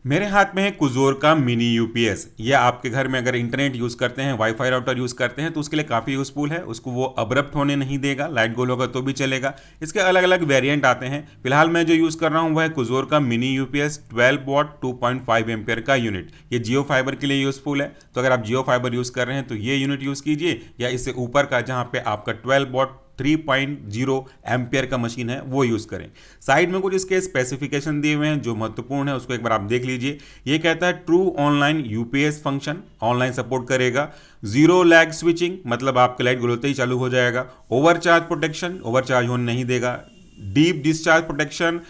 मेरे हाथ में है कुजोर का मिनी यूपीएस। ये आपके घर में अगर इंटरनेट यूज़ करते हैं, वाईफाई राउटर यूज़ करते हैं तो उसके लिए काफ़ी यूज़फुल है। उसको वो अब्रप्ट होने नहीं देगा, लाइट गोल होगा तो भी चलेगा। इसके अलग अलग वेरिएंट आते हैं। फिलहाल मैं जो यूज़ कर रहा हूँ वह है कुजोर का मिनी यूपीएस 12 वॉट 2.5 एम्पियर का यूनिट। ये जियो फाइबर के लिए यूज़फुल है। तो अगर आप जियो फाइबर यूज़ कर रहे हैं तो ये यूनिट यूज़ कीजिए, या इससे ऊपर का जहाँ पे आपका 12 वॉट 3.0 एम्पियर का मशीन है वो यूज़ करें। साइड में कुछ इसके स्पेसिफिकेशन दिए हुए हैं जो महत्वपूर्ण है, उसको एक बार आप देख लीजिए। ये कहता है true online UPS function, online support करेगा। जीरो लैग स्विचिंग, मतलब आपका लाइट गुल होते ही चालू हो जाएगा। ओवरचार्ज प्रोटेक्शन, ओवरचार्ज होने नहीं देगा। डीप डिस्चार्ज प्रोटेक्शन,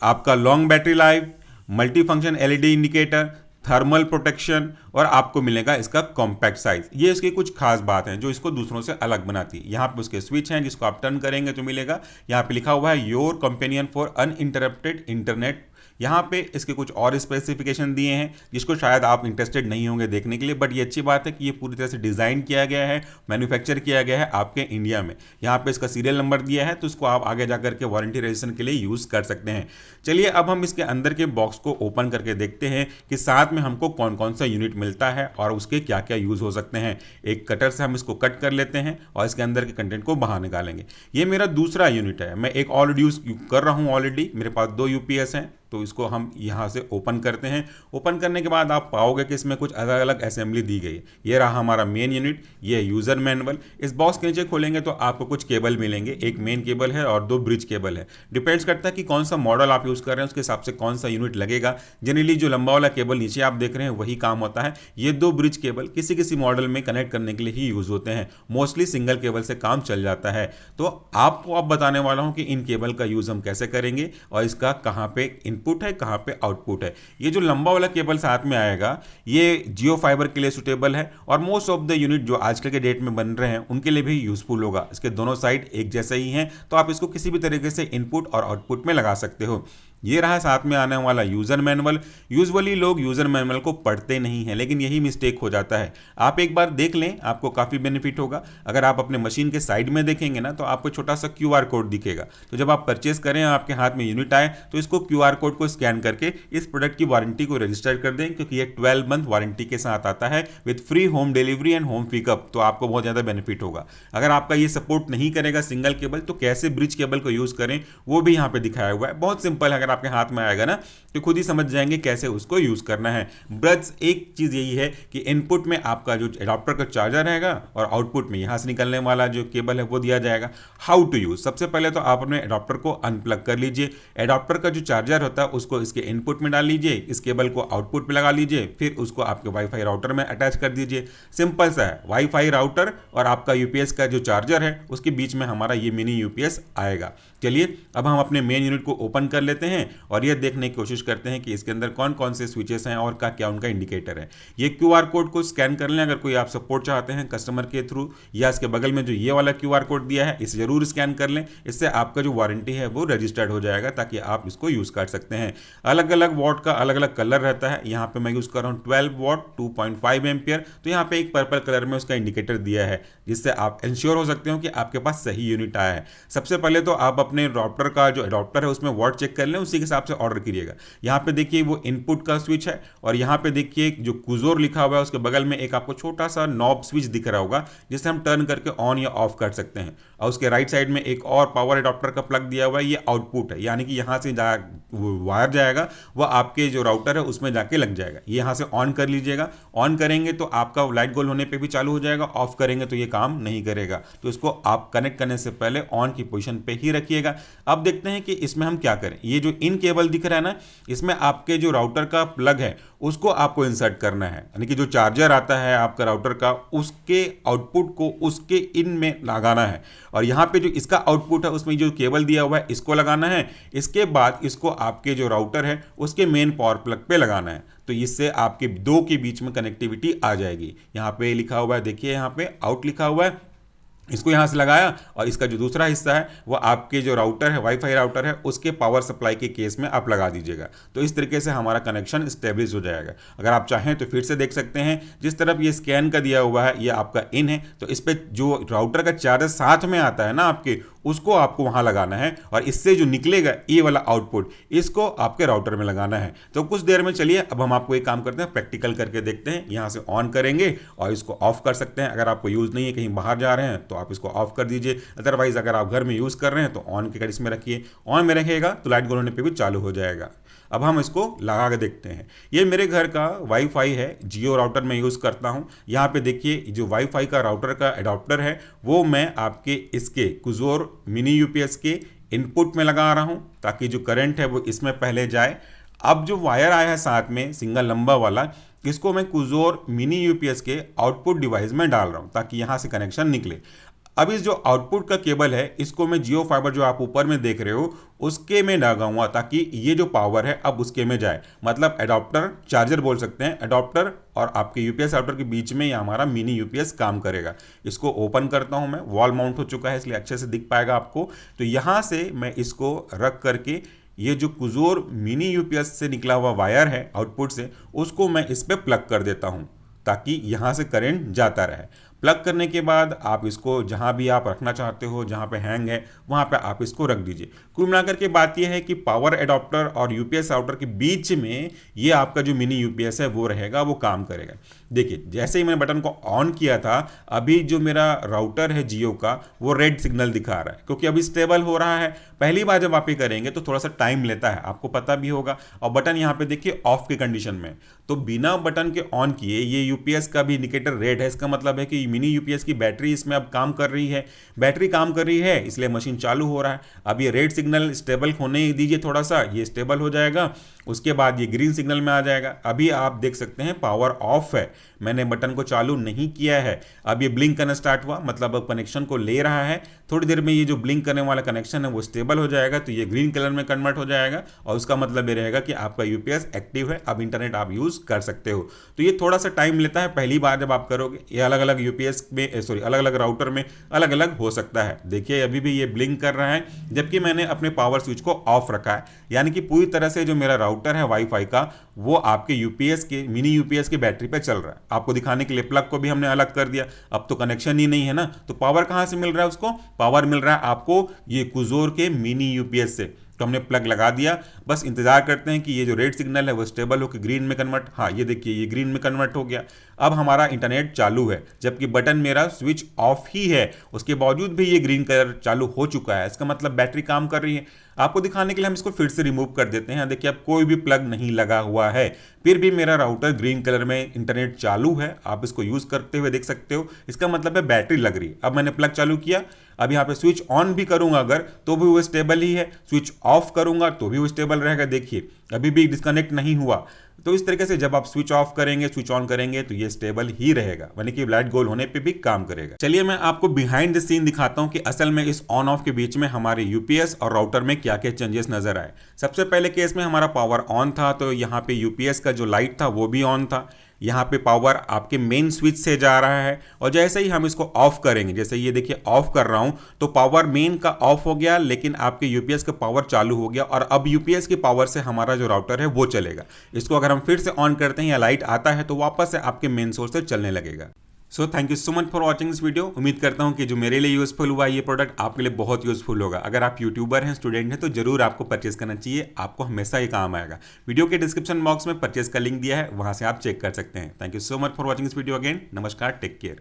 आपका long battery life, multi function LED indicator, thermal protection, और आपको मिलेगा इसका कॉम्पैक्ट साइज। ये इसकी कुछ खास बात है जो इसको दूसरों से अलग बनाती है। यहाँ पे उसके स्विच हैं जिसको आप टर्न करेंगे तो मिलेगा, यहाँ पे लिखा हुआ है your companion for uninterrupted internet. यहाँ पे इसके कुछ और स्पेसिफिकेशन दिए हैं जिसको शायद आप इंटरेस्टेड नहीं होंगे देखने के लिए, बट ये अच्छी बात है कि ये पूरी तरह से डिज़ाइन किया गया है, मैन्युफैक्चर किया गया है आपके इंडिया में। यहाँ पे इसका सीरियल नंबर दिया है तो इसको आप आगे जा करके वारंटी रजिस्ट्रेशन के लिए यूज़ कर सकते हैं। चलिए अब हम इसके अंदर के बॉक्स को ओपन करके देखते हैं कि साथ में हमको कौन कौन सा यूनिट मिलता है और उसके क्या क्या यूज़ हो सकते हैं। एक कटर से हम इसको कट कर लेते हैं और इसके अंदर के कंटेंट को बाहर निकालेंगे। ये मेरा दूसरा यूनिट है, मैं एक ऑलरेडी यूज़ कर रहा हूँ। ऑलरेडी मेरे पास 2 यूपीएस हैं, तो इसको हम यहाँ से ओपन करते हैं। ओपन करने के बाद आप पाओगे कि इसमें कुछ अलग अलग असेंबली दी गई है। ये रहा हमारा मेन यूनिट, ये यूज़र मैनुअल। इस बॉक्स के नीचे खोलेंगे तो आपको कुछ केबल मिलेंगे, एक मेन केबल है और 2 ब्रिज केबल है। डिपेंड्स करता है कि कौन सा मॉडल आप यूज़ कर रहे हैं, उसके हिसाब से कौन सा यूनिट लगेगा। जनरली जो लंबा वाला केबल नीचे आप देख रहे हैं वही काम होता है। ये 2 ब्रिज केबल किसी किसी मॉडल में कनेक्ट करने के लिए ही यूज़ होते हैं, मोस्टली सिंगल केबल से काम चल जाता है। तो आपको अब बताने वाला हूँ कि इन केबल का यूज़ हम कैसे करेंगे और इसका कहाँ पे इनपुट है, कहाँ पे आउटपुट है। ये जो लंबा वाला केबल साथ में आएगा ये जियो फाइबर के लिए सुटेबल है और मोस्ट ऑफ द यूनिट जो आजकल के डेट में बन रहे हैं उनके लिए भी यूजफुल होगा। इसके दोनों साइड एक जैसे ही हैं तो आप इसको किसी भी तरीके से इनपुट और आउटपुट में लगा सकते हो। ये रहा साथ में आने वाला यूज़र मैनुअल। यूजुअली लोग यूज़र मैनुअल को पढ़ते नहीं हैं, लेकिन यही मिस्टेक हो जाता है। आप एक बार देख लें, आपको काफ़ी बेनिफिट होगा। अगर आप अपने मशीन के साइड में देखेंगे ना तो आपको छोटा सा क्यूआर कोड दिखेगा। तो जब आप परचेस करें, आपके हाथ में यूनिट आए, तो इसको क्यूआर कोड को स्कैन करके इस प्रोडक्ट की वारंटी को रजिस्टर कर दें, क्योंकि ये 12 मंथ वारंटी के साथ आता है with free home delivery and home pickup. तो आपको बहुत ज़्यादा बेनिफिट होगा। अगर आपका ये सपोर्ट नहीं करेगा सिंगल केबल, तो कैसे ब्रिज केबल को यूज़ करें वो भी यहाँ पे दिखाया हुआ है। बहुत सिंपल है, अगर आपके हाथ में आएगा ना तो खुद ही समझ जाएंगे कैसे उसको यूज़ करना है। बस एक चीज़ यही है कि इनपुट में आपका जो एडाप्टर का चार्जर रहेगा और आउटपुट में यहाँ से निकलने वाला जो केबल है वो दिया जाएगा। हाउ टू यूज़, सबसे पहले तो आप अपने एडाप्टर को अनप्लग कर लीजिए। एडाप्टर का जो चार्जर होता है उसको इसके इनपुट में डाल लीजिए, इस केबल को आउटपुट में लगा लीजिए, फिर उसको आपके वाईफाई राउटर में अटैच कर दीजिए। सिंपल सा है, वाईफाई राउटर और आपका यूपीएस का जो चार्जर है उसके बीच में हमारा ये मिनी यूपीएस आएगा। चलिए अब हम अपने मेन यूनिट को ओपन कर लेते हैं और ये देखने की कोशिश करते हैं कि इसके अंदर कौन कौन से स्विचेस हैं और क्या उनका इंडिकेटर है। ये क्यूआर कोड को स्कैन कर लें अगर कोई आप सपोर्ट चाहते हैं कस्टमर के थ्रू, या इसके बगल में जो ये वाला क्यूआर कोड दिया है इसे जरूर स्कैन कर लें। इससे आपका जो वारंटी है वो रजिस्टर्ड हो जाएगा ताकि आप इसको यूज़ कर सकते हैं। अलग अलग वॉट का अलग अलग कलर रहता है। यहाँ पे मैं यूज़ कर रहा हूँ 12 वॉट 2.5 एम्पियर। तो यहाँ पे एक पर्पल कलर में उसका इंडिकेटर दिया है जिससे आप इंश्योर हो सकते हो कि आपके पास सही यूनिट आया है। सबसे पहले तो आप अपने राउटर का जो एडाप्टर है उसमें वॉट चेक कर लें, उसी के हिसाब से ऑर्डर करिएगा। यहाँ पे देखिए वो इनपुट का स्विच है और यहाँ पे देखिए जो कुजोर लिखा हुआ है उसके बगल में एक आपको छोटा सा नॉब स्विच दिख रहा होगा जिसे हम टर्न करके ऑन या ऑफ कर सकते हैं। और उसके राइट साइड में एक और पावर एडाप्टर का प्लग दिया हुआ है, ये आउटपुट है, यानी कि यहाँ से वायर जाएगा वो आपके जो राउटर है उसमें जाके लग जाएगा। ये यहाँ से ऑन कर लीजिएगा। ऑन करेंगे तो आपका लाइट गोल होने पे भी चालू हो जाएगा, ऑफ करेंगे तो ये काम नहीं करेगा। तो इसको आप कनेक्ट करने से पहले ऑन की पोजीशन पे ही रखिएगा। अब देखते हैं कि इसमें हम क्या करें। ये जो इन केबल दिख रहा है ना, इसमें आपके जो राउटर का प्लग है उसको आपको इंसर्ट करना है, यानी कि जो चार्जर आता है आपका राउटर का उसके आउटपुट को उसके इन में लगाना है। और यहाँ पे जो इसका आउटपुट है उसमें जो केबल दिया हुआ है इसको लगाना है। इसके बाद इसको आपके जो राउटर है उसके मेन पावर प्लग पे लगाना है। तो इससे आपके दो के बीच में कनेक्टिविटी आ जाएगी। यहाँ पे लिखा हुआ है, देखिए यहाँ पे आउट लिखा हुआ है, इसको यहाँ से लगाया और इसका जो दूसरा हिस्सा है वो आपके जो राउटर है वाईफाई राउटर है उसके पावर सप्लाई के केस में आप लगा दीजिएगा। तो इस तरीके से हमारा कनेक्शन स्टेब्लिश हो जाएगा। अगर आप चाहें तो फिर से देख सकते हैं, जिस तरफ ये स्कैन का दिया हुआ है ये आपका इन है, तो इस पर जो राउटर का चार्जर साथ में आता है ना आपके, उसको आपको वहां लगाना है और इससे जो निकलेगा ये वाला आउटपुट इसको आपके राउटर में लगाना है। तो कुछ देर में चलिए अब हम आपको एक काम करते हैं, प्रैक्टिकल करके देखते हैं। यहां से ऑन करेंगे और इसको ऑफ कर सकते हैं। अगर आपको यूज नहीं है, कहीं बाहर जा रहे हैं तो आप इसको ऑफ कर दीजिए। अदरवाइज अगर आप घर में यूज कर रहे हैं तो ऑन के इसमें रखिए। ऑन में रखेगा तो लाइट गोल होने पे भी चालू हो जाएगा। अब हम इसको लगा के देखते हैं। ये मेरे घर का वाईफाई है, जियो राउटर में यूज़ करता हूँ। यहाँ पे देखिए जो वाईफाई का राउटर का एडाप्टर है वो मैं आपके इसके कुजोर मिनी यूपीएस के इनपुट में लगा रहा हूँ ताकि जो करंट है वो इसमें पहले जाए। अब जो वायर आया है साथ में सिंगल लंबा वाला, इसको मैं कुजोर मिनी यूपीएस के आउटपुट डिवाइस में डाल रहा हूँ ताकि यहाँ से कनेक्शन निकले। अब इस जो आउटपुट का केबल है इसको मैं जियो फाइबर जो आप ऊपर में देख रहे हो उसके में लगाऊंगा ताकि ये जो पावर है अब उसके में जाए। मतलब एडाप्टर चार्जर बोल सकते हैं, एडाप्टर और आपके यूपीएस राउटर के बीच में ये हमारा मिनी यूपीएस काम करेगा। इसको ओपन करता हूं मैं, वॉल माउंट हो चुका है इसलिए अच्छे से दिख पाएगा आपको। तो यहां से मैं इसको रख करके ये जो कुजोर मिनी यूपीएस से निकला हुआ वायर है आउटपुट से उसको मैं इस पर प्लग कर देता हूं ताकि यहां से करंट जाता रहे। प्लग करने के बाद आप इसको जहां भी आप रखना चाहते हो, जहां पे हैंग है वहां पे आप इसको रख दीजिए। कुल मिलाकर के बात यह है कि पावर एडाप्टर और यूपीएस राउटर के बीच में ये आपका जो मिनी यूपीएस है वो रहेगा, वो काम करेगा। देखिए जैसे ही मैंने बटन को ऑन किया था अभी जो मेरा राउटर है जियो का वो रेड सिग्नल दिखा रहा है क्योंकि अभी स्टेबल हो रहा है। पहली बार जब आप ये करेंगे तो थोड़ा सा टाइम लेता है, आपको पता भी होगा। और बटन यहाँ पे देखिए ऑफ की कंडीशन में, तो बिना बटन के ऑन किए ये यूपीएस का भी इंडिकेटर रेड है। इसका मतलब है कि मिनी यूपीएस की बैटरी इसमें अब काम कर रही है, बैटरी काम कर रही है इसलिए मशीन चालू हो रहा है। अब ये रेड सिग्नल स्टेबल होने दीजिए थोड़ा सा, ये स्टेबल हो जाएगा, उसके बाद ये ग्रीन सिग्नल में आ जाएगा। अभी आप देख सकते हैं पावर ऑफ है, मैंने बटन को चालू नहीं किया है। अब ये ब्लिंक करना स्टार्ट हुआ, मतलब अब कनेक्शन को ले रहा है। थोड़ी देर में ये जो ब्लिंक करने वाला कनेक्शन है वो स्टेबल हो जाएगा तो ये ग्रीन कलर में कन्वर्ट हो जाएगा और उसका मतलब ये रहेगा कि आपका यूपीएस एक्टिव है, अब इंटरनेट आप यूज कर सकते हो। तो ये थोड़ा सा टाइम लेता है पहली बार जब आप करोगे। ये अलग अलग यूपीएस में अलग अलग राउटर में अलग अलग हो सकता है। देखिए अभी भी ये ब्लिंक कर रहा है जबकि मैंने अपने पावर स्विच को ऑफ रखा है, यानी कि पूरी तरह से जो मेरा राउटर है वाईफाई का वो आपके यूपीएस के मिनी यूपीएस की बैटरी पे चल रहा है। आपको दिखाने के लिए प्लग को भी हमने अलग कर दिया, अब तो कनेक्शन ही नहीं है ना, तो पावर कहां से मिल रहा है उसको? पावर मिल रहा है आपको ये कुजोर के मिनी यूपीएस से। तो हमने प्लग लगा दिया, बस इंतजार करते हैं कि ये जो रेड सिग्नल है वो स्टेबल होकर ग्रीन में कन्वर्ट, हाँ ये देखिए ये ग्रीन में कन्वर्ट हो गया। अब हमारा इंटरनेट चालू है जबकि बटन मेरा स्विच ऑफ ही है, उसके बावजूद भी ये ग्रीन कलर चालू हो चुका है। इसका मतलब बैटरी काम कर रही है। आपको दिखाने के लिए हम इसको फिर से रिमूव कर देते हैं। देखिए अब कोई भी प्लग नहीं लगा हुआ है, फिर भी मेरा राउटर ग्रीन कलर में इंटरनेट चालू है। आप इसको यूज करते हुए देख सकते हो, इसका मतलब है बैटरी लग रही है। अब मैंने प्लग चालू किया, अब यहाँ पे स्विच ऑन भी करूंगा अगर तो भी वो स्टेबल ही है, स्विच ऑफ करूंगा तो भी वो स्टेबल रहेगा। देखिए अभी भी डिस्कनेक्ट नहीं हुआ। तो इस तरीके से जब आप स्विच ऑफ करेंगे स्विच ऑन करेंगे तो ये स्टेबल ही रहेगा, यानी कि लाइट गोल होने पे भी काम करेगा। चलिए मैं आपको बिहाइंड द सीन दिखाता हूं कि असल में इस ऑन ऑफ के बीच में हमारे यूपीएस और राउटर में क्या क्या चेंजेस नजर आए। सबसे पहले केस में हमारा पावर ऑन था तो यहाँ पे यूपीएस का जो लाइट था वो भी ऑन था। यहाँ पे पावर आपके मेन स्विच से जा रहा है और जैसे ही हम इसको ऑफ करेंगे, जैसे ये देखिए ऑफ कर रहा हूं तो पावर मेन का ऑफ हो गया लेकिन आपके यूपीएस का पावर चालू हो गया और अब यूपीएस की पावर से हमारा जो राउटर है वो चलेगा। इसको अगर हम फिर से ऑन करते हैं या लाइट आता है तो वापस से आपके मेन सोर्स से चलने लगेगा। So thank you so much for watching this video. उम्मीद करता हूं कि जो मेरे लिए यूजफुल हुआ ये प्रोडक्ट आपके लिए बहुत यूजफुल होगा। अगर आप यूट्यूबर हैं, स्टूडेंट हैं तो जरूर आपको परचेस करना चाहिए, आपको हमेशा ये काम आएगा। वीडियो के डिस्क्रिप्शन बॉक्स में परचेस का लिंक दिया है, वहां से आप चेक कर सकते हैं। Thank you so much for watching this video again. नमस्कार, टेक केयर।